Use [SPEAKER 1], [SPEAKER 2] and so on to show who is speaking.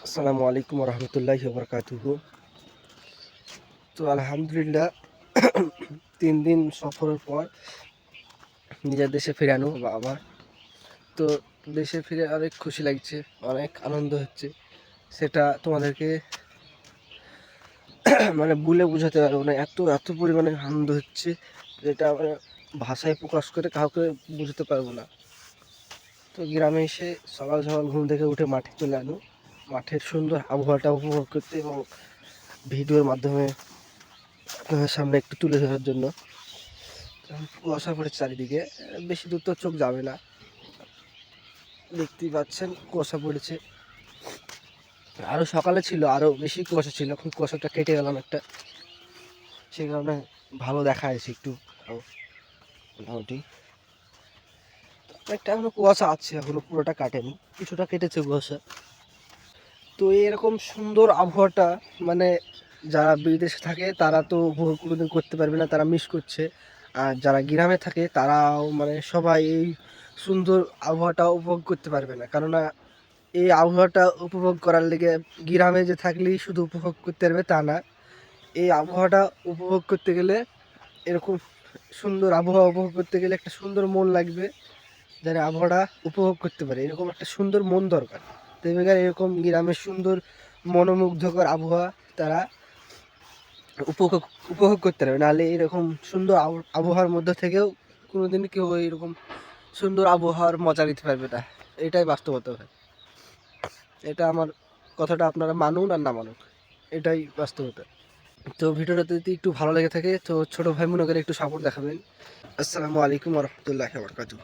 [SPEAKER 1] আসসালামু আলাইকুম রহমতুল্লাহি ওবরকাতুহু। তো আলহামদুলিল্লাহ 3 দিন সফরের পর নিজের দেশে ফিরানো আবার। তো দেশে ফিরে অনেক খুশি লাগছে, অনেক আনন্দ হচ্ছে। সেটা তোমাদেরকে মানে বলে বোঝাতে পারবো না, এত এত পরিমাণে আনন্দ হচ্ছে যেটা মানে ভাষায় প্রকাশ করে কাউকে বোঝাতে পারবো না। তো গ্রামে এসে সকাল সকাল ঘুম থেকে উঠে মাঠে চলে এলো, মাঠের সুন্দর আবহাওয়াটা উপভোগ করতে এবং ভিডিওর মাধ্যমে আপনাদের সামনে একটু তুলে ধরার জন্য। কুয়াশা পড়েছে চারিদিকে, বেশি দূর তো চোখ যাবে না, দেখতেই পাচ্ছেন কুয়াশা পড়েছে। আরও সকালে ছিল, আরও বেশি কুয়াশা ছিল, এখন কুয়াশাটা কেটে গেলাম একটা, সেই কারণে ভালো দেখা যাচ্ছে একটু মোটামুটি। একটা এখনো কুয়াশা আছে, এখনো পুরোটা কাটেনি, কিছুটা কেটেছে কুয়াশা। তো এরকম সুন্দর আবহাওয়াটা মানে যারা বিদেশে থাকে তারা তো উপভোগ কোনোদিন করতে পারবে না, তারা মিস করছে। আর যারা গ্রামে থাকে তারাও মানে সবাই এই সুন্দর আবহাওয়াটা উপভোগ করতে পারবে না, কেননা এই আবহাওয়াটা উপভোগ করার লেগে গ্রামে যে থাকলেই শুধু উপভোগ করতে পারবে তা না। এই আবহাওয়াটা উপভোগ করতে গেলে, এরকম সুন্দর আবহাওয়া উপভোগ করতে গেলে একটা সুন্দর মন লাগবে, যারা আবহাওয়াটা উপভোগ করতে পারে এরকম একটা সুন্দর মন দরকার। তো এরকম গ্রামের সুন্দর মনোমুগ্ধকর আবহাওয়া তারা উপভোগ উপভোগ করতে পারবে, নাহলে এরকম সুন্দর আবহাওয়ার মধ্যে থেকেও কোনোদিন কেউ এরকম সুন্দর আবহাওয়ার মজা নিতে পারবে না। এটাই বাস্তবতা ভাই, এটা আমার কথাটা আপনারা মানুন আর না মানুক, এটাই বাস্তবতা। তো ভিডিওটা যদি একটু ভালো লেগে থাকে তো ছোট ভাই মনে করে একটু সাপোর্ট দেখাবেন। আসসালামু আলাইকুম রহমতুল্লাহ বরকাতুহ।